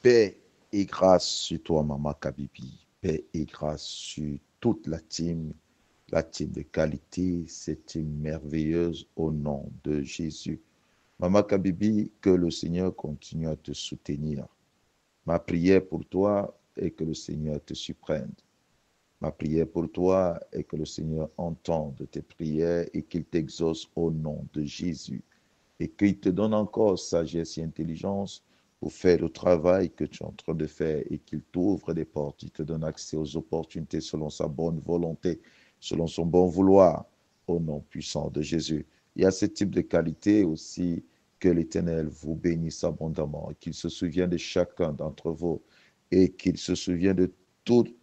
Paix et grâce sur toi, Maman Kabibi. Paix et grâce sur toute la team de qualité, cette team merveilleuse au nom de Jésus. Maman Kabibi, que le Seigneur continue à te soutenir. Ma prière pour toi est que le Seigneur te surprenne. Ma prière pour toi est que le Seigneur entende tes prières et qu'il t'exauce au nom de Jésus. Et qu'il te donne encore sagesse et intelligence pour faire le travail que tu es en train de faire et qu'il t'ouvre des portes, il te donne accès aux opportunités selon sa bonne volonté, selon son bon vouloir, au nom puissant de Jésus. Il y a ce type de qualité aussi que l'Éternel vous bénisse abondamment, qu'il se souvienne de chacun d'entre vous et qu'il se souvienne de toutes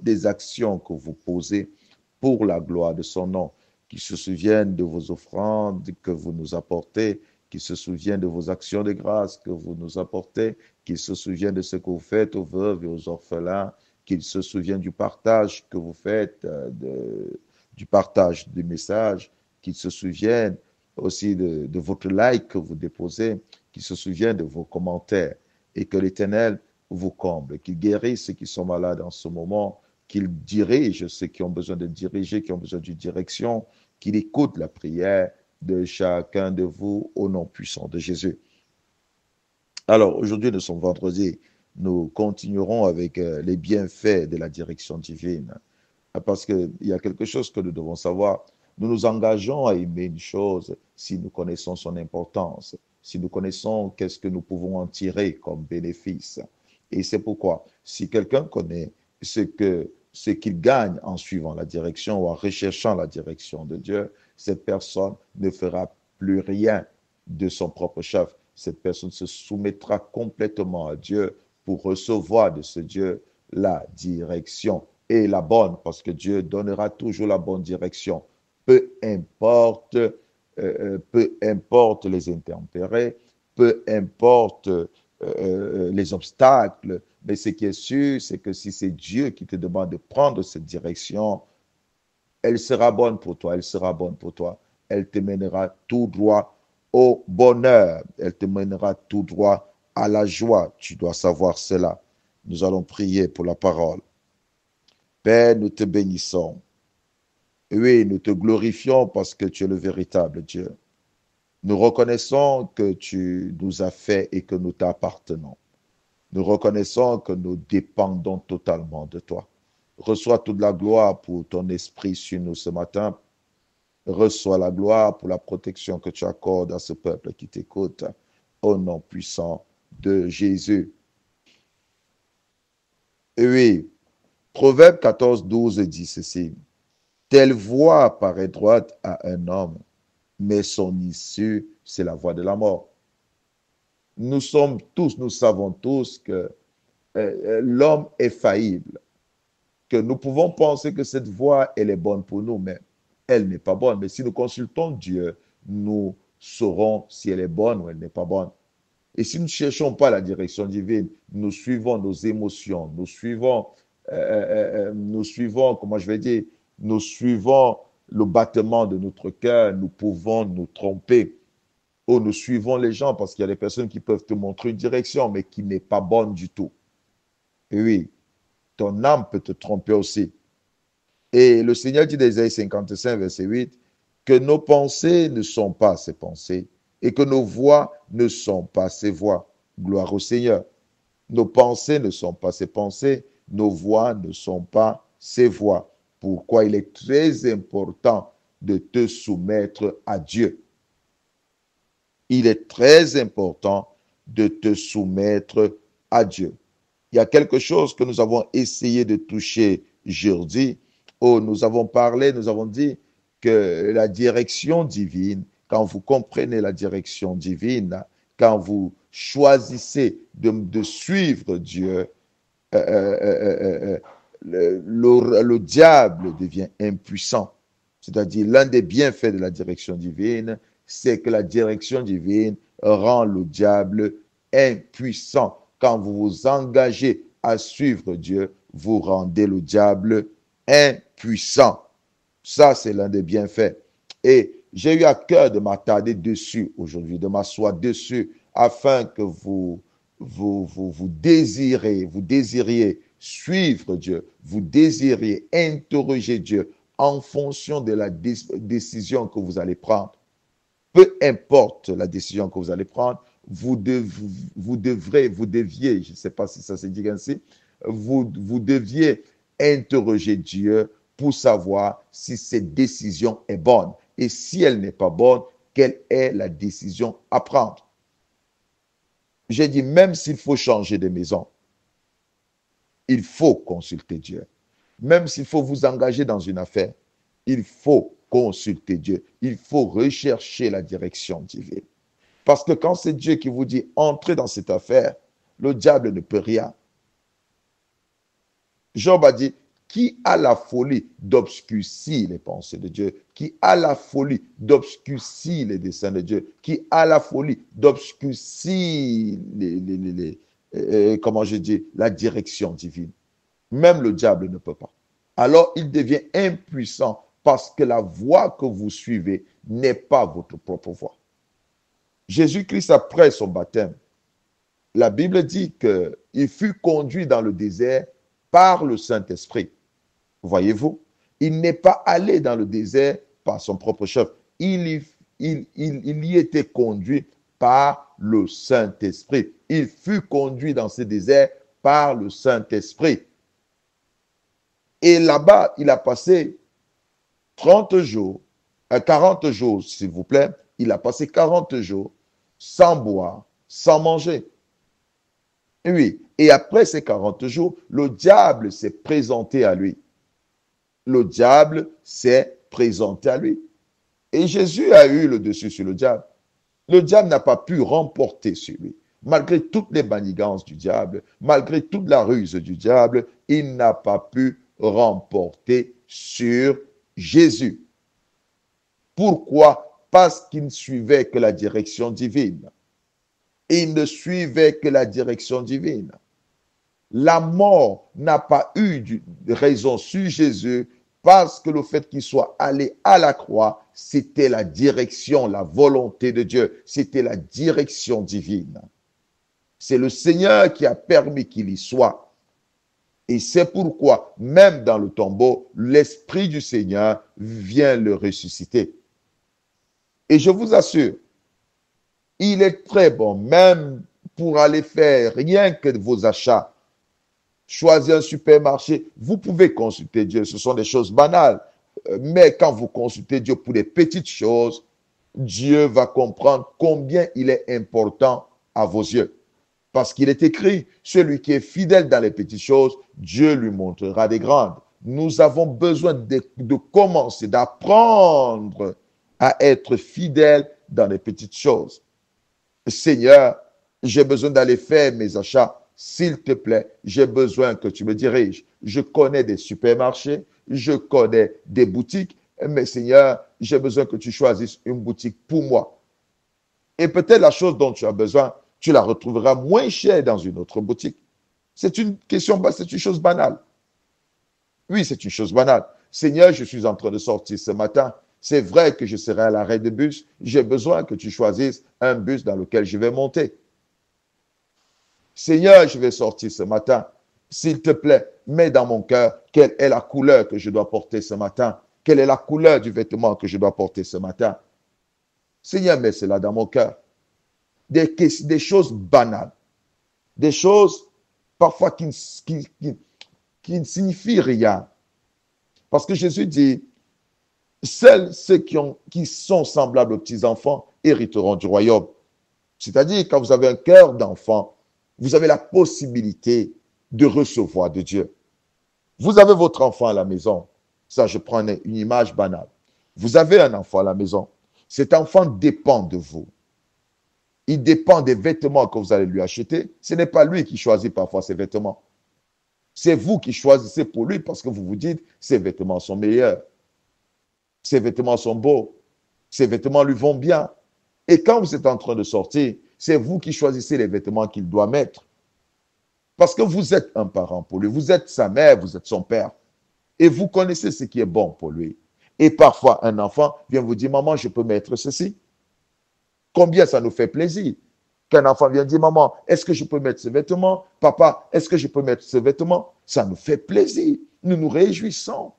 les actions que vous posez pour la gloire de son nom, qu'il se souvienne de vos offrandes que vous nous apportez, qu'il se souvienne de vos actions de grâce que vous nous apportez, qu'il se souvienne de ce que vous faites aux veuves et aux orphelins, qu'il se souvienne du partage que vous faites, du partage du message, qu'il se souvienne aussi de votre like que vous déposez, qu'il se souvienne de vos commentaires et que l'Éternel vous comble, qu'il guérisse ceux qui sont malades en ce moment, qu'il dirige ceux qui ont besoin de diriger, qui ont besoin d'une direction, qu'il écoute la prière de chacun de vous au nom puissant de Jésus. Alors, aujourd'hui, nous sommes vendredi. Nous continuerons avec les bienfaits de la direction divine. Parce qu'il y a quelque chose que nous devons savoir. Nous nous engageons à aimer une chose si nous connaissons son importance, si nous connaissons qu'est-ce que nous pouvons en tirer comme bénéfice. Et c'est pourquoi, si quelqu'un connaît ce qu'il gagne en suivant la direction ou en recherchant la direction de Dieu, cette personne ne fera plus rien de son propre chef. Cette personne se soumettra complètement à Dieu pour recevoir de ce Dieu la direction et la bonne, parce que Dieu donnera toujours la bonne direction. Peu importe les intempéries, peu importe les obstacles, mais ce qui est sûr, c'est que si c'est Dieu qui te demande de prendre cette direction, elle sera bonne pour toi, elle sera bonne pour toi. Elle te mènera tout droit au bonheur, elle te mènera tout droit à la joie. Tu dois savoir cela. Nous allons prier pour la parole. Père, nous te bénissons. Oui, nous te glorifions parce que tu es le véritable Dieu. Nous reconnaissons que tu nous as fait et que nous t'appartenons. Nous reconnaissons que nous dépendons totalement de toi. Reçois toute la gloire pour ton esprit sur nous ce matin. Reçois la gloire pour la protection que tu accordes à ce peuple qui t'écoute. Au nom puissant de Jésus. Et oui, Proverbe 14, 12 dit ceci. Telle voie paraît droite à un homme, mais son issue, c'est la voie de la mort. Nous savons tous que l'homme est faillible, que nous pouvons penser que cette voie, elle est bonne pour nous, mais elle n'est pas bonne. Mais si nous consultons Dieu, nous saurons si elle est bonne ou elle n'est pas bonne. Et si nous ne cherchons pas la direction divine, nous suivons nos émotions, nous suivons, comment je vais dire, nous suivons le battement de notre cœur, nous pouvons nous tromper. Ou nous suivons les gens parce qu'il y a des personnes qui peuvent te montrer une direction, mais qui n'est pas bonne du tout. Et oui, ton âme peut te tromper aussi. Et le Seigneur dit d'Ésaïe 55, verset 8, que nos pensées ne sont pas ses pensées et que nos voix ne sont pas ses voix. Gloire au Seigneur. Nos pensées ne sont pas ses pensées, nos voix ne sont pas ses voix. Pourquoi il est très important de te soumettre à Dieu. Il est très important de te soumettre à Dieu. Il y a quelque chose que nous avons essayé de toucher jeudi, où nous avons parlé, nous avons dit que la direction divine, quand vous comprenez la direction divine, quand vous choisissez de suivre Dieu, le diable devient impuissant. C'est-à-dire, l'un des bienfaits de la direction divine, c'est que la direction divine rend le diable impuissant. Quand vous vous engagez à suivre Dieu, vous rendez le diable impuissant. Ça, c'est l'un des bienfaits. Et j'ai eu à cœur de m'attarder dessus aujourd'hui, de m'asseoir dessus, afin que vous vous désiriez suivre Dieu, vous désiriez interroger Dieu en fonction de la décision que vous allez prendre, peu importe la décision que vous allez prendre, vous deviez, je ne sais pas si ça se dit ainsi, vous deviez interroger Dieu pour savoir si cette décision est bonne. Et si elle n'est pas bonne, quelle est la décision à prendre? J'ai dit, même s'il faut changer de maison, il faut consulter Dieu. Même s'il faut vous engager dans une affaire, il faut consulter Dieu. Il faut rechercher la direction divine. Parce que quand c'est Dieu qui vous dit, entrez dans cette affaire, le diable ne peut rien. Job a dit, qui a la folie d'obscurcir les pensées de Dieu? Qui a la folie d'obscurcir les desseins de Dieu? Qui a la folie d'obscurcir comment je dis, la direction divine? Même le diable ne peut pas. Alors il devient impuissant parce que la voie que vous suivez n'est pas votre propre voie. Jésus-Christ, après son baptême, la Bible dit qu'il fut conduit dans le désert par le Saint-Esprit. Voyez-vous, il n'est pas allé dans le désert par son propre chef. Il y était conduit par le Saint-Esprit. Il fut conduit dans ce désert par le Saint-Esprit. Et là-bas, il a passé 30 jours, 40 jours, s'il vous plaît. Il a passé 40 jours sans boire, sans manger. Oui, et après ces 40 jours, le diable s'est présenté à lui. Le diable s'est présenté à lui. Et Jésus a eu le dessus sur le diable. Le diable n'a pas pu remporter sur lui. Malgré toutes les manigances du diable, malgré toute la ruse du diable, il n'a pas pu remporter sur Jésus. Pourquoi? Parce qu'il ne suivait que la direction divine. Il ne suivait que la direction divine. La mort n'a pas eu de raison sur Jésus parce que le fait qu'il soit allé à la croix, c'était la direction, la volonté de Dieu. C'était la direction divine. C'est le Seigneur qui a permis qu'il y soit. Et c'est pourquoi, même dans le tombeau, l'Esprit du Seigneur vient le ressusciter. Et je vous assure, il est très bon, même pour aller faire rien que vos achats, choisir un supermarché, vous pouvez consulter Dieu, ce sont des choses banales. Mais quand vous consultez Dieu pour des petites choses, Dieu va comprendre combien il est important à vos yeux. Parce qu'il est écrit, celui qui est fidèle dans les petites choses, Dieu lui montrera des grandes. Nous avons besoin de commencer, d'apprendre à être fidèle dans les petites choses. Seigneur, j'ai besoin d'aller faire mes achats. S'il te plaît, j'ai besoin que tu me diriges. Je connais des supermarchés, je connais des boutiques, mais Seigneur, j'ai besoin que tu choisisses une boutique pour moi. Et peut-être la chose dont tu as besoin, tu la retrouveras moins chère dans une autre boutique. C'est une chose banale. Oui, c'est une chose banale. Seigneur, je suis en train de sortir ce matin. C'est vrai que je serai à l'arrêt de bus. J'ai besoin que tu choisisses un bus dans lequel je vais monter. Seigneur, je vais sortir ce matin. S'il te plaît, mets dans mon cœur quelle est la couleur que je dois porter ce matin. Quelle est la couleur du vêtement que je dois porter ce matin. Seigneur, mets cela dans mon cœur. Des choses banales. Des choses parfois qui ne signifient rien. Parce que Jésus dit, seuls ceux qui sont semblables aux petits-enfants hériteront du royaume. C'est-à-dire, quand vous avez un cœur d'enfant, vous avez la possibilité de recevoir de Dieu. Vous avez votre enfant à la maison. Ça, je prends une image banale. Vous avez un enfant à la maison. Cet enfant dépend de vous. Il dépend des vêtements que vous allez lui acheter. Ce n'est pas lui qui choisit parfois ses vêtements. C'est vous qui choisissez pour lui parce que vous vous dites, ses vêtements sont meilleurs. Ses vêtements sont beaux. Ses vêtements lui vont bien. Et quand vous êtes en train de sortir, c'est vous qui choisissez les vêtements qu'il doit mettre. Parce que vous êtes un parent pour lui. Vous êtes sa mère, vous êtes son père. Et vous connaissez ce qui est bon pour lui. Et parfois, un enfant vient vous dire, maman, je peux mettre ceci. Combien ça nous fait plaisir. qu'un enfant vient dire, maman, est-ce que je peux mettre ce vêtement? Papa, est-ce que je peux mettre ce vêtement? Ça nous fait plaisir. Nous nous réjouissons.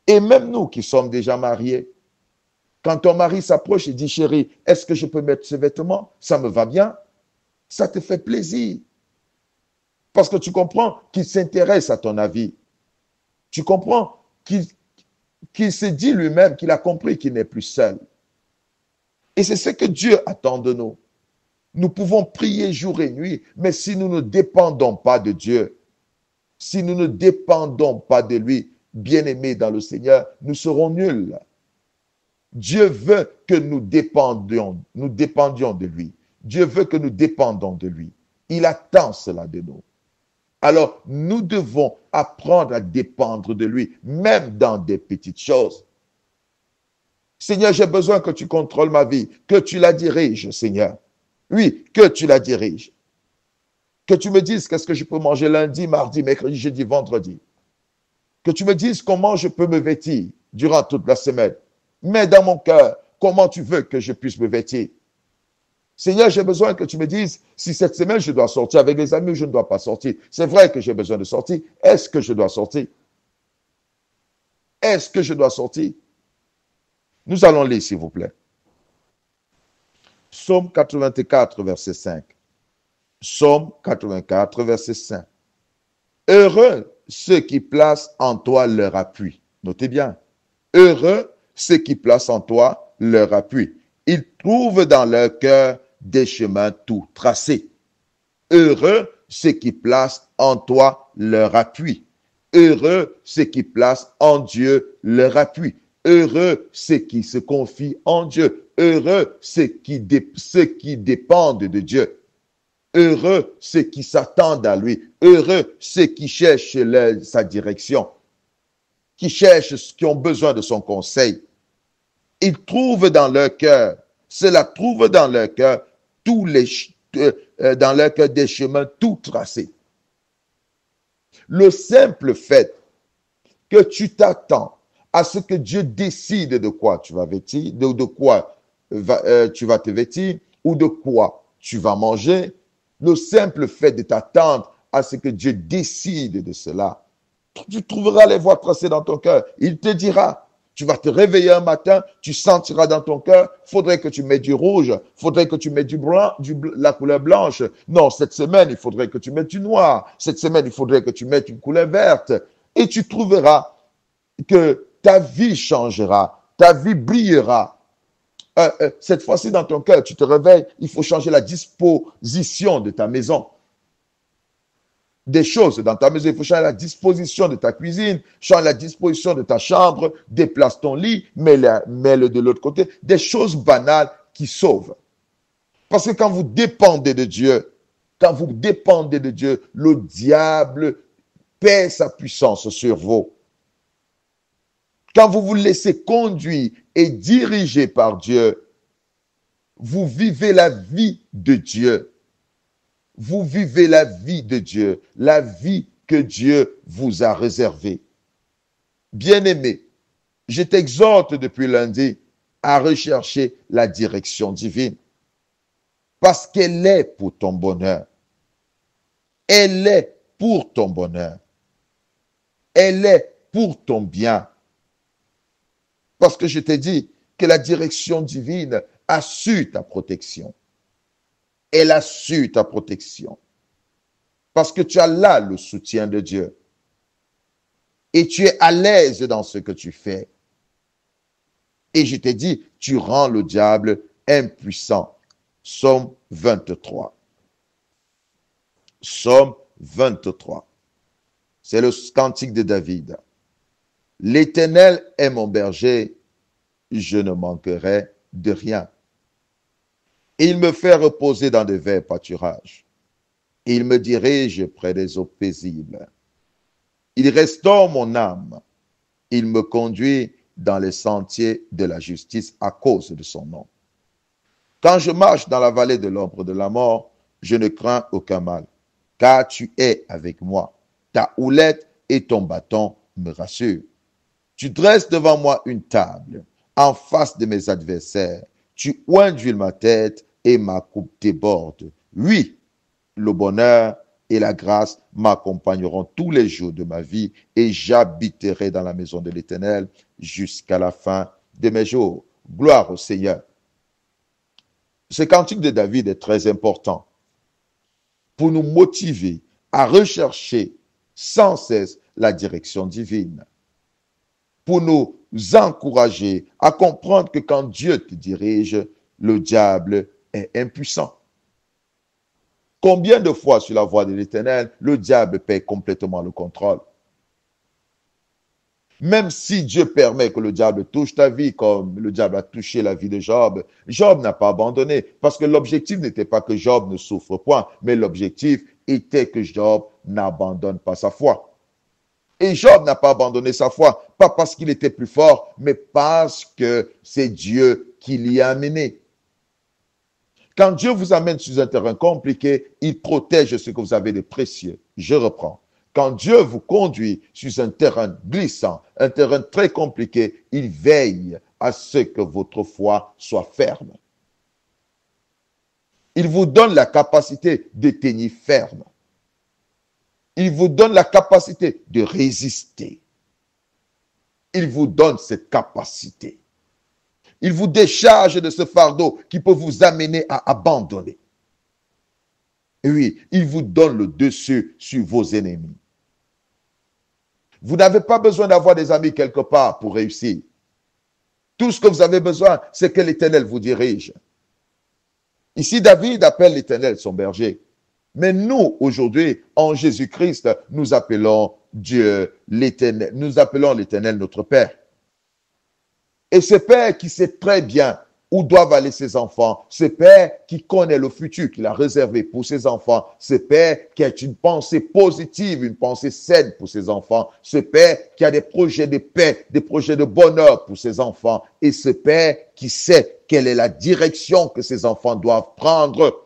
Et même nous qui sommes déjà mariés, quand ton mari s'approche et dit, chérie, est-ce que je peux mettre ce vêtement? Ça me va bien. Ça te fait plaisir. Parce que tu comprends qu'il s'intéresse à ton avis. Tu comprends qu'il se dit lui-même qu'il a compris qu'il n'est plus seul. Et c'est ce que Dieu attend de nous. Nous pouvons prier jour et nuit, mais si nous ne dépendons pas de Dieu, si nous ne dépendons pas de lui, bien-aimés dans le Seigneur, nous serons nuls. Dieu veut que nous dépendions de lui. Dieu veut que nous dépendons de lui. Il attend cela de nous. Alors, nous devons apprendre à dépendre de lui, même dans des petites choses. Seigneur, j'ai besoin que tu contrôles ma vie, que tu la diriges, Seigneur. Oui, que tu la diriges. Que tu me dises qu'est-ce que je peux manger lundi, mardi, mercredi, jeudi, vendredi. Que tu me dises comment je peux me vêtir durant toute la semaine. Mets dans mon cœur comment tu veux que je puisse me vêtir. Seigneur, j'ai besoin que tu me dises si cette semaine je dois sortir avec les amis ou je ne dois pas sortir. C'est vrai que j'ai besoin de sortir. Est-ce que je dois sortir? Est-ce que je dois sortir? Nous allons lire, s'il vous plaît. Psaume 84, verset 5. Psaume 84, verset 5. Heureux ceux qui placent en toi leur appui. Notez bien. Heureux ceux qui placent en toi leur appui. Ils trouvent dans leur cœur des chemins tout tracés. Heureux ceux qui placent en toi leur appui. Heureux ceux qui placent en Dieu leur appui. Heureux ceux qui se confient en Dieu. Heureux ceux qui dépendent de Dieu. Heureux ceux qui s'attendent à lui. Heureux ceux qui cherchent sa direction. Qui ont besoin de son conseil. Ils trouvent dans leur cœur, cela trouve dans leur cœur dans leur cœur des chemins tout tracés. Le simple fait que tu t'attends à ce que Dieu décide de quoi tu vas vêtir, de quoi tu vas te vêtir ou de quoi tu vas manger, le simple fait de t'attendre à ce que Dieu décide de cela, tu trouveras les voies tracées dans ton cœur. Il te dira. Tu vas te réveiller un matin, tu sentiras dans ton cœur, faudrait que tu mettes du rouge, faudrait que tu mettes du blanc, la couleur blanche. Non, cette semaine, il faudrait que tu mettes du noir. Cette semaine, il faudrait que tu mettes une couleur verte. Et tu trouveras que ta vie changera, ta vie brillera. Cette fois-ci, dans ton cœur, tu te réveilles, il faut changer la disposition de ta maison. Des choses dans ta maison, il faut changer la disposition de ta cuisine, changer la disposition de ta chambre, déplace ton lit, mets-le de l'autre côté. Des choses banales qui sauvent. Parce que quand vous dépendez de Dieu, le diable perd sa puissance sur vous. Quand vous vous laissez conduire et diriger par Dieu, vous vivez la vie de Dieu. Vous vivez la vie de Dieu, la vie que Dieu vous a réservée. Bien-aimé, je t'exhorte depuis lundi à rechercher la direction divine. Parce qu'elle est pour ton bonheur. Elle est pour ton bonheur. Elle est pour ton bien. Parce que je t'ai dit que la direction divine assure ta protection. Elle assure ta protection. Parce que tu as là le soutien de Dieu. Et tu es à l'aise dans ce que tu fais. Et je t'ai dit, tu rends le diable impuissant. Psaume 23. Psaume 23. C'est le cantique de David. L'Éternel est mon berger, je ne manquerai de rien. Et il me fait reposer dans de verts pâturages. Et il me dirige près des eaux paisibles. Il restaure mon âme. Il me conduit dans les sentiers de la justice à cause de son nom. Quand je marche dans la vallée de l'ombre de la mort, je ne crains aucun mal, car tu es avec moi. Ta houlette et ton bâton me rassurent. Tu dresses devant moi une table, en face de mes adversaires. Tu oins d'huile ma tête et ma coupe déborde. Oui, le bonheur et la grâce m'accompagneront tous les jours de ma vie et j'habiterai dans la maison de l'Éternel jusqu'à la fin de mes jours. Gloire au Seigneur. Ce cantique de David est très important pour nous motiver à rechercher sans cesse la direction divine, pour nous encourager à comprendre que quand Dieu te dirige, le diable est impuissant. Combien de fois sur la voie de l'Éternel, le diable perd complètement le contrôle? Même si Dieu permet que le diable touche ta vie, comme le diable a touché la vie de Job, Job n'a pas abandonné, parce que l'objectif n'était pas que Job ne souffre point, mais l'objectif était que Job n'abandonne pas sa foi. Et Job n'a pas abandonné sa foi, pas parce qu'il était plus fort, mais parce que c'est Dieu qui l'y a amené. Quand Dieu vous amène sur un terrain compliqué, il protège ce que vous avez de précieux. Je reprends. Quand Dieu vous conduit sur un terrain glissant, un terrain très compliqué, il veille à ce que votre foi soit ferme. Il vous donne la capacité de tenir ferme. Il vous donne la capacité de résister. Il vous donne cette capacité. Il vous décharge de ce fardeau qui peut vous amener à abandonner. Et oui, il vous donne le dessus sur vos ennemis. Vous n'avez pas besoin d'avoir des amis quelque part pour réussir. Tout ce que vous avez besoin, c'est que l'Éternel vous dirige. Ici, David appelle l'Éternel son berger. Mais nous, aujourd'hui, en Jésus-Christ, nous appelons Dieu l'Éternel. Nous appelons l'Éternel notre Père. Et ce Père qui sait très bien où doivent aller ses enfants, ce Père qui connaît le futur qu'il a réservé pour ses enfants, ce Père qui a une pensée positive, une pensée saine pour ses enfants, ce Père qui a des projets de paix, des projets de bonheur pour ses enfants, et ce Père qui sait quelle est la direction que ses enfants doivent prendre.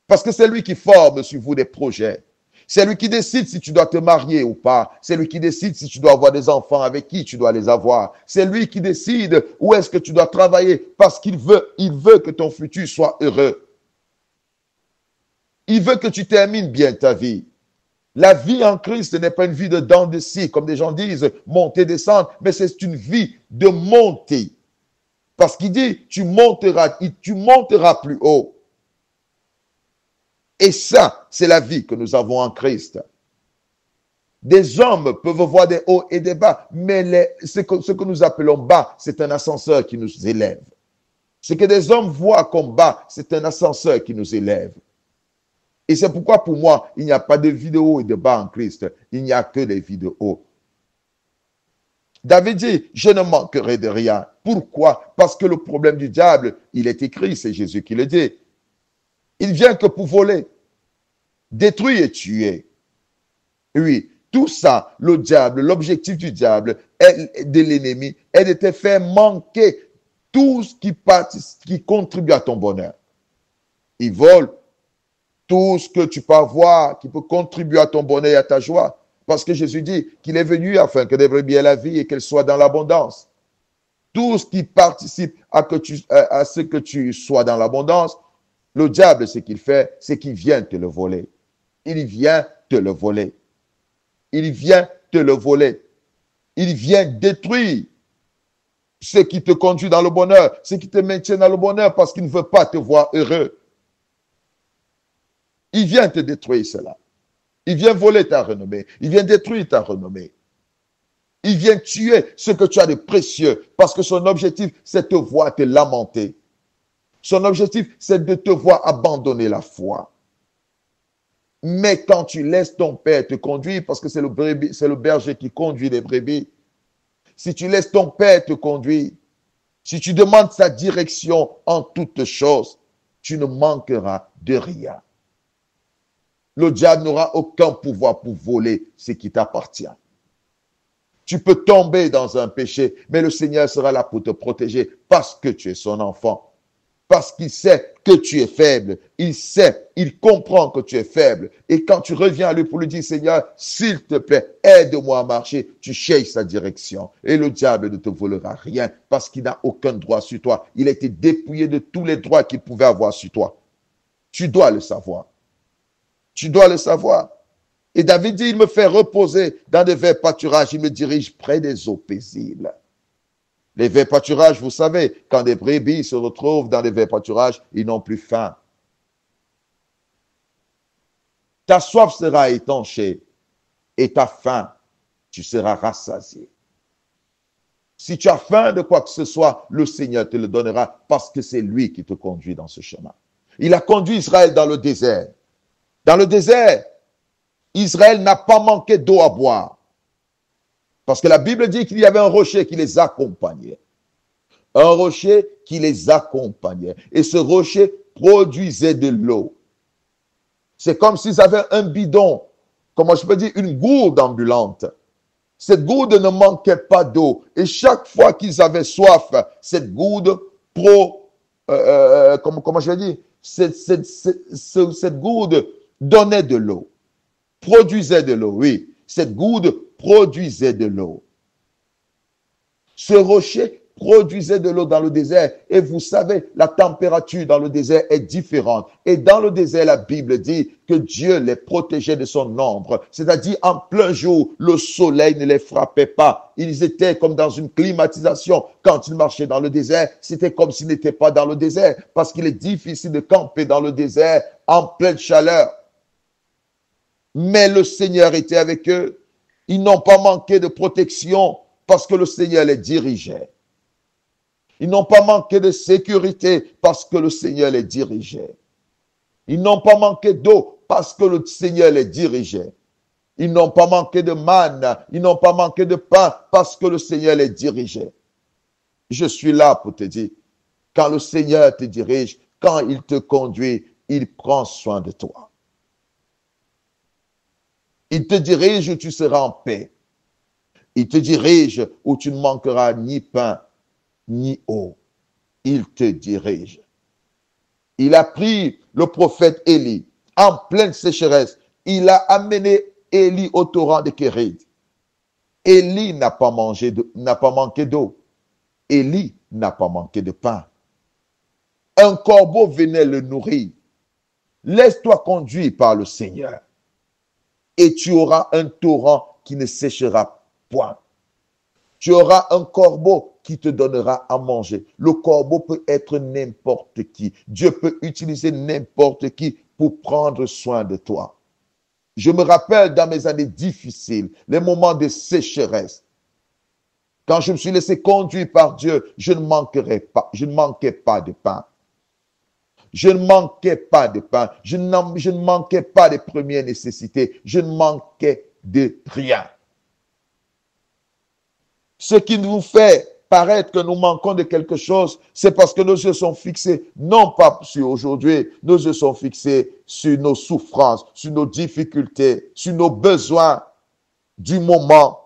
Parce que c'est lui qui forme sur vous des projets. C'est lui qui décide si tu dois te marier ou pas. C'est lui qui décide si tu dois avoir des enfants, avec qui tu dois les avoir. C'est lui qui décide où est-ce que tu dois travailler parce qu'il veut que ton futur soit heureux. Il veut que tu termines bien ta vie. La vie en Christ n'est pas une vie de dents de scie, comme des gens disent, monter, descendre, mais c'est une vie de montée. Parce qu'il dit, tu monteras plus haut. Et ça, c'est la vie que nous avons en Christ. Des hommes peuvent voir des hauts et des bas, mais ce que nous appelons bas, c'est un ascenseur qui nous élève. Ce que des hommes voient comme bas, c'est un ascenseur qui nous élève. Et c'est pourquoi pour moi, il n'y a pas de vie de haut et de bas en Christ. Il n'y a que des vies de haut. David dit, je ne manquerai de rien. Pourquoi? Parce que le problème du diable, il est écrit, c'est Jésus qui le dit. Il vient que pour voler, détruire et tuer. Oui, tout ça, le diable, l'objectif du diable, de l'ennemi, est de te faire manquer tout ce qui contribue à ton bonheur. Il vole tout ce que tu peux avoir, qui peut contribuer à ton bonheur et à ta joie. Parce que Jésus dit qu'il est venu afin que les brebis aient la vie et qu'elles soient dans l'abondance. Tout ce qui participe à ce que tu sois dans l'abondance, le diable, ce qu'il fait, c'est qu'il vient te le voler. Il vient te le voler. Il vient te le voler. Il vient détruire ce qui te conduit dans le bonheur, ce qui te maintient dans le bonheur parce qu'il ne veut pas te voir heureux. Il vient te détruire cela. Il vient voler ta renommée. Il vient détruire ta renommée. Il vient tuer ce que tu as de précieux parce que son objectif, c'est de te voir te lamenter. Son objectif, c'est de te voir abandonner la foi. Mais quand tu laisses ton père te conduire, parce que c'est le berger qui conduit les brebis, si tu laisses ton père te conduire, si tu demandes sa direction en toutes choses, tu ne manqueras de rien. Le diable n'aura aucun pouvoir pour voler ce qui t'appartient. Tu peux tomber dans un péché, mais le Seigneur sera là pour te protéger parce que tu es son enfant. Parce qu'il sait que tu es faible. Il sait, il comprend que tu es faible. Et quand tu reviens à lui pour lui dire, Seigneur, s'il te plaît, aide-moi à marcher, tu cherches sa direction. Et le diable ne te volera rien parce qu'il n'a aucun droit sur toi. Il a été dépouillé de tous les droits qu'il pouvait avoir sur toi. Tu dois le savoir. Tu dois le savoir. Et David dit, il me fait reposer dans des verts pâturages. Il me dirige près des eaux paisibles. Les verts pâturages, vous savez, quand des brebis se retrouvent dans les verts pâturages, ils n'ont plus faim. Ta soif sera étanchée et ta faim, tu seras rassasié. Si tu as faim de quoi que ce soit, le Seigneur te le donnera parce que c'est lui qui te conduit dans ce chemin. Il a conduit Israël dans le désert. Dans le désert, Israël n'a pas manqué d'eau à boire. Parce que la Bible dit qu'il y avait un rocher qui les accompagnait. Un rocher qui les accompagnait. Et ce rocher produisait de l'eau. C'est comme s'ils avaient un bidon, comment je peux dire, une gourde ambulante. Cette gourde ne manquait pas d'eau. Et chaque fois qu'ils avaient soif, cette gourde comment je vais dire, cette gourde donnait de l'eau. Produisait de l'eau, oui. Cette gourde produisait de l'eau. Ce rocher produisait de l'eau dans le désert. Et vous savez, la température dans le désert est différente. Et dans le désert, la Bible dit que Dieu les protégeait de son ombre. C'est-à-dire, en plein jour, le soleil ne les frappait pas. Ils étaient comme dans une climatisation. Quand ils marchaient dans le désert, c'était comme s'ils n'étaient pas dans le désert. Parce qu'il est difficile de camper dans le désert en pleine chaleur. Mais le Seigneur était avec eux. Ils n'ont pas manqué de protection parce que le Seigneur les dirigeait. Ils n'ont pas manqué de sécurité parce que le Seigneur les dirigeait. Ils n'ont pas manqué d'eau parce que le Seigneur les dirigeait. Ils n'ont pas manqué de manne. Ils n'ont pas manqué de pain parce que le Seigneur les dirigeait. Je suis là pour te dire, quand le Seigneur te dirige, quand il te conduit, il prend soin de toi. Il te dirige où tu seras en paix. Il te dirige où tu ne manqueras ni pain, ni eau. Il te dirige. Il a pris le prophète Élie en pleine sécheresse. Il a amené Élie au torrent de Kérit. Élie n'a pas manqué d'eau. Élie n'a pas manqué de pain. Un corbeau venait le nourrir. Laisse-toi conduire par le Seigneur. Et tu auras un torrent qui ne séchera point. Tu auras un corbeau qui te donnera à manger. Le corbeau peut être n'importe qui. Dieu peut utiliser n'importe qui pour prendre soin de toi. Je me rappelle dans mes années difficiles, les moments de sécheresse. Quand je me suis laissé conduire par Dieu, je ne manquais pas de pain. Je ne manquais pas de pain. Je ne manquais pas de premières nécessités. Je ne manquais de rien. Ce qui nous fait paraître que nous manquons de quelque chose, c'est parce que nos yeux sont fixés, non pas sur aujourd'hui, nos yeux sont fixés sur nos souffrances, sur nos difficultés, sur nos besoins du moment.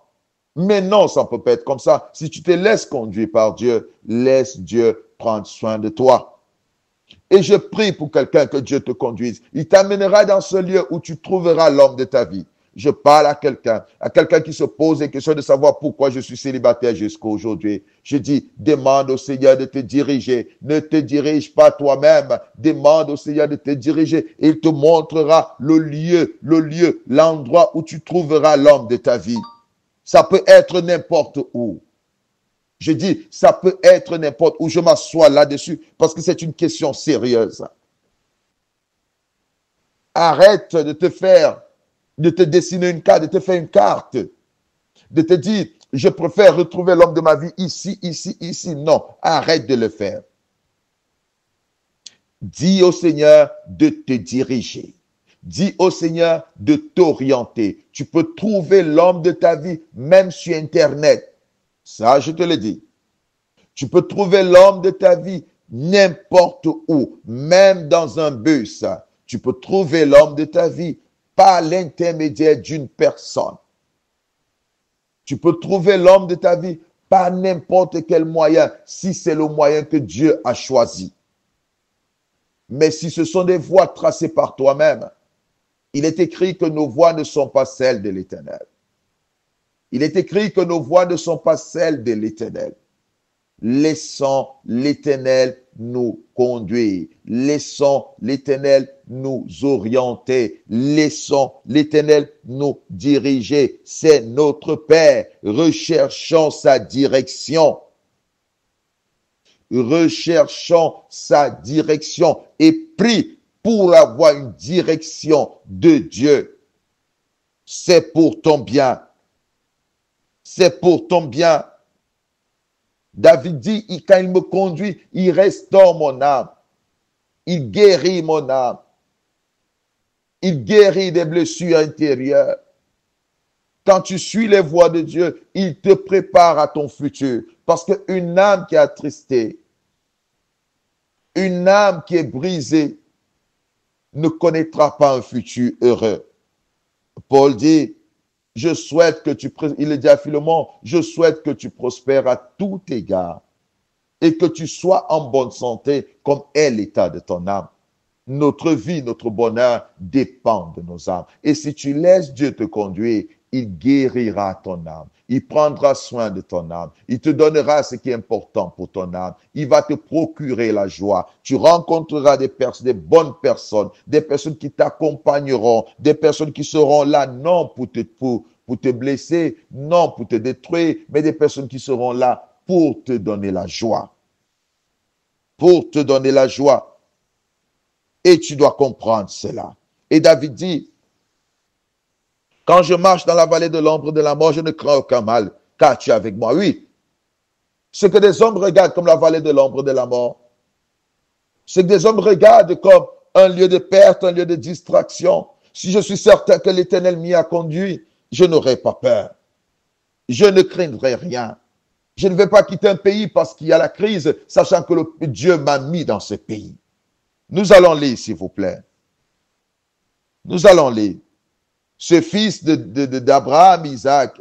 Mais non, ça ne peut pas être comme ça. Si tu te laisses conduire par Dieu, laisse Dieu prendre soin de toi. Et je prie pour quelqu'un que Dieu te conduise. Il t'amènera dans ce lieu où tu trouveras l'homme de ta vie. Je parle à quelqu'un qui se pose des questions de savoir pourquoi je suis célibataire jusqu'à aujourd'hui. Je dis, demande au Seigneur de te diriger. Ne te dirige pas toi-même. Demande au Seigneur de te diriger. Et il te montrera l'endroit où tu trouveras l'homme de ta vie. Ça peut être n'importe où. Je dis, ça peut être n'importe où. Je m'assois là-dessus parce que c'est une question sérieuse. Arrête de te dessiner une carte, de te faire une carte, de te dire, je préfère retrouver l'homme de ma vie ici, ici, ici. Non, arrête de le faire. Dis au Seigneur de te diriger. Dis au Seigneur de t'orienter. Tu peux trouver l'homme de ta vie même sur Internet. Ça, je te le dis. Tu peux trouver l'homme de ta vie n'importe où, même dans un bus. Tu peux trouver l'homme de ta vie par l'intermédiaire d'une personne. Tu peux trouver l'homme de ta vie par n'importe quel moyen, si c'est le moyen que Dieu a choisi. Mais si ce sont des voies tracées par toi-même, il est écrit que nos voies ne sont pas celles de l'Éternel. Il est écrit que nos voies ne sont pas celles de l'Éternel. Laissons l'Éternel nous conduire. Laissons l'Éternel nous orienter. Laissons l'Éternel nous diriger. C'est notre Père. Recherchons sa direction. Recherchons sa direction et prie pour avoir une direction de Dieu. C'est pour ton bien. C'est pour ton bien. David dit, quand il me conduit, il restaure mon âme. Il guérit mon âme. Il guérit des blessures intérieures. Quand tu suis les voies de Dieu, il te prépare à ton futur. Parce qu'une âme qui est attristée, une âme qui est brisée, ne connaîtra pas un futur heureux. Paul dit, je souhaite que il dit à Philémon, je souhaite que tu prospères à tout égard et que tu sois en bonne santé comme est l'état de ton âme. Notre vie, notre bonheur dépend de nos âmes. Et si tu laisses Dieu te conduire, il guérira ton âme. Il prendra soin de ton âme. Il te donnera ce qui est important pour ton âme. Il va te procurer la joie. Tu rencontreras des bonnes personnes, des personnes qui t'accompagneront, des personnes qui seront là non pour te blesser, non pour te détruire, mais des personnes qui seront là pour te donner la joie. Pour te donner la joie. Et tu dois comprendre cela. Et David dit, quand je marche dans la vallée de l'ombre de la mort, je ne crains aucun mal, car tu es avec moi. Oui, ce que des hommes regardent comme la vallée de l'ombre de la mort, ce que des hommes regardent comme un lieu de perte, un lieu de distraction, si je suis certain que l'Éternel m'y a conduit, je n'aurai pas peur. Je ne craindrai rien. Je ne vais pas quitter un pays parce qu'il y a la crise, sachant que Dieu m'a mis dans ce pays. Nous allons lire, s'il vous plaît. Nous allons lire. Ce fils d'Abraham, Isaac,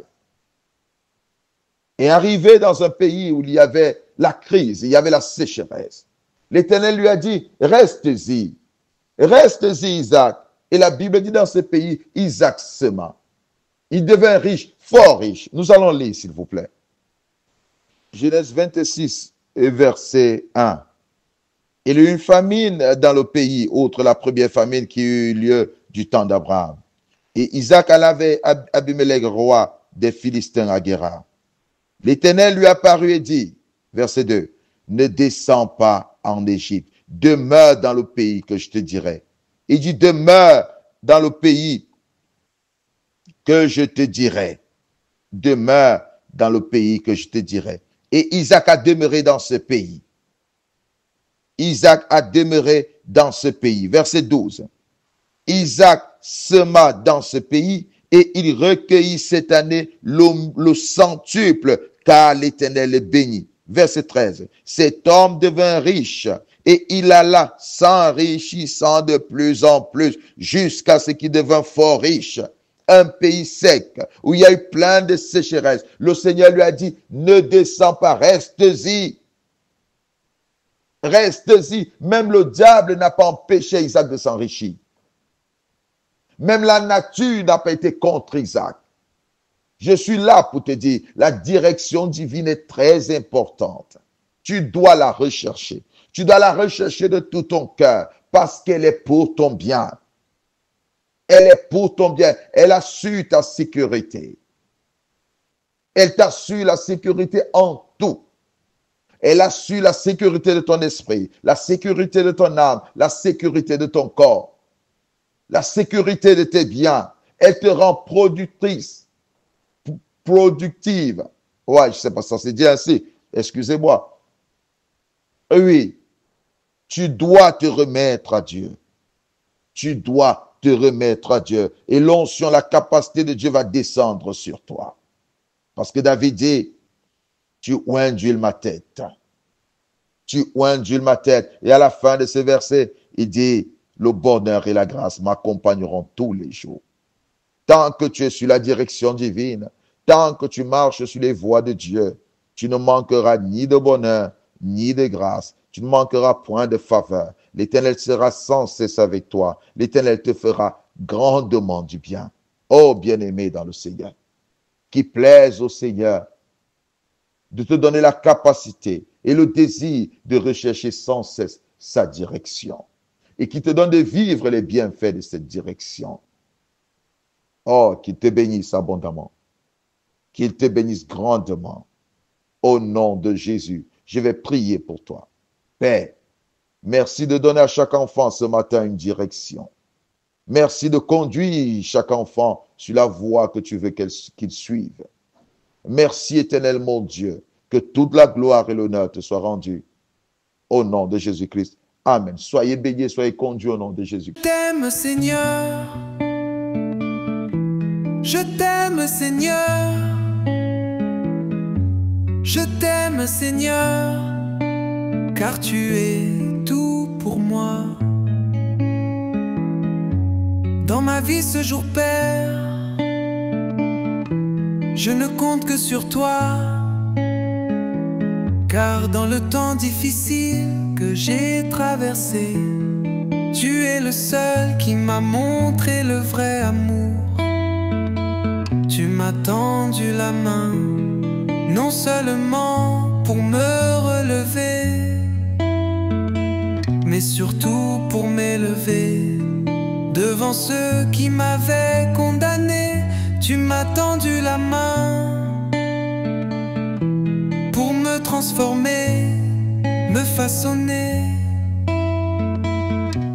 est arrivé dans un pays où il y avait la crise, il y avait la sécheresse. L'Éternel lui a dit, reste-y, Isaac. Et la Bible dit dans ce pays, Isaac sema. Il devint riche, fort riche. Nous allons lire, s'il vous plaît. Genèse 26, verset 1. Il y a eu une famine dans le pays, outre la première famine qui eut lieu du temps d'Abraham. Et Isaac alla vers Abimelech, roi des Philistins à Guérar. L'Éternel lui apparut et dit, verset 2, ne descends pas en Égypte, demeure dans le pays que je te dirai. Il dit, demeure dans le pays que je te dirai. Demeure dans le pays que je te dirai. Et Isaac a demeuré dans ce pays. Isaac a demeuré dans ce pays. Verset 12. Isaac sema dans ce pays et il recueillit cette année le centuple, car l'Éternel est béni. Verset 13. Cet homme devint riche et il alla s'enrichissant de plus en plus jusqu'à ce qu'il devint fort riche. Un pays sec où il y a eu plein de sécheresse. Le Seigneur lui a dit, ne descends pas, reste-y. Reste-y. Même le diable n'a pas empêché Isaac de s'enrichir. Même la nature n'a pas été contre Isaac. Je suis là pour te dire, la direction divine est très importante. Tu dois la rechercher. Tu dois la rechercher de tout ton cœur parce qu'elle est pour ton bien. Elle est pour ton bien. Elle assure ta sécurité. Elle t'assure la sécurité en tout. Elle assure la sécurité de ton esprit, la sécurité de ton âme, la sécurité de ton corps, la sécurité de tes biens. Elle te rend productive. Ouais, je ne sais pas si ça se dit ainsi. Excusez-moi. Oui, tu dois te remettre à Dieu. Tu dois te remettre à Dieu. Et l'onction, la capacité de Dieu va descendre sur toi. Parce que David dit, tu oindules ma tête. Tu oindules ma tête. Et à la fin de ce verset, il dit, le bonheur et la grâce m'accompagneront tous les jours. Tant que tu es sur la direction divine, tant que tu marches sur les voies de Dieu, tu ne manqueras ni de bonheur, ni de grâce. Tu ne manqueras point de faveur. L'Éternel sera sans cesse avec toi. L'Éternel te fera grandement du bien. Oh bien-aimé dans le Seigneur, qui plaise au Seigneur de te donner la capacité et le désir de rechercher sans cesse sa direction et qui te donne de vivre les bienfaits de cette direction. Oh, qu'il te bénisse abondamment, qu'il te bénisse grandement. Au nom de Jésus, je vais prier pour toi. Père, merci de donner à chaque enfant ce matin une direction. Merci de conduire chaque enfant sur la voie que tu veux qu'il suive. Merci éternel mon Dieu, que toute la gloire et l'honneur te soient rendus. Au nom de Jésus-Christ. Amen. Soyez bénis, soyez conduits au nom de Jésus. Je t'aime Seigneur, je t'aime Seigneur, je t'aime Seigneur, car tu es tout pour moi. Dans ma vie ce jour, Père, je ne compte que sur toi, car dans le temps difficile que j'ai traversé, tu es le seul qui m'a montré le vrai amour. Tu m'as tendu la main, non seulement pour me relever, mais surtout pour m'élever devant ceux qui m'avaient condamné. Tu m'as tendu la main pour me transformer, me façonner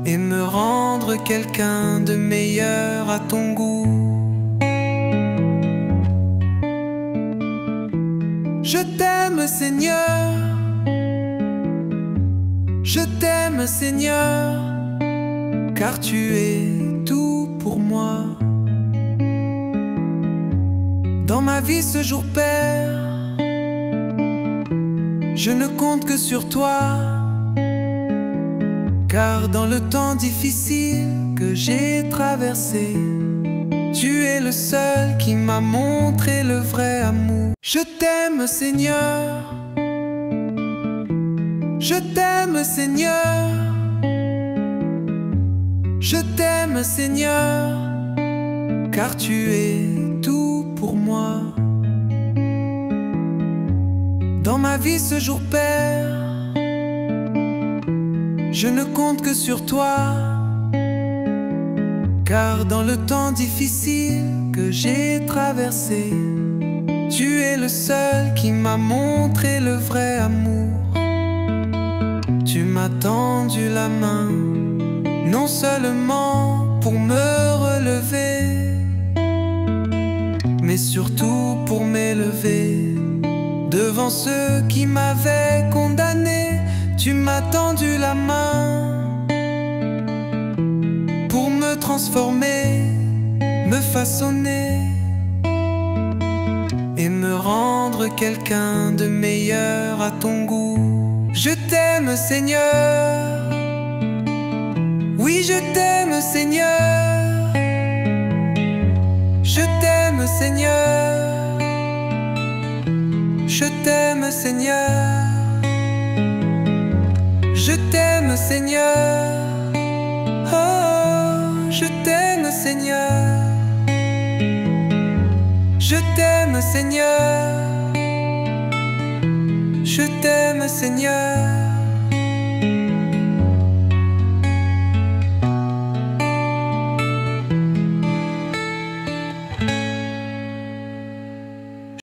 et me rendre quelqu'un de meilleur à ton goût. Je t'aime Seigneur, je t'aime Seigneur, car tu es tout pour moi. Dans ma vie ce jour, Père, je ne compte que sur toi, car dans le temps difficile que j'ai traversé, tu es le seul qui m'a montré le vrai amour. Je t'aime Seigneur, je t'aime Seigneur, je t'aime Seigneur, car tu es tout pour moi. Dans ma vie ce jour, Père, je ne compte que sur toi, car dans le temps difficile que j'ai traversé, tu es le seul qui m'a montré le vrai amour. Tu m'as tendu la main, non seulement pour me relever, mais surtout pour m'élever devant ceux qui m'avaient condamné. Tu m'as tendu la main pour me transformer, me façonner et me rendre quelqu'un de meilleur à ton goût. Je t'aime Seigneur, oui je t'aime Seigneur, je t'aime Seigneur, je t'aime Seigneur, je t'aime Seigneur, oh je t'aime Seigneur, je t'aime Seigneur, je t'aime Seigneur.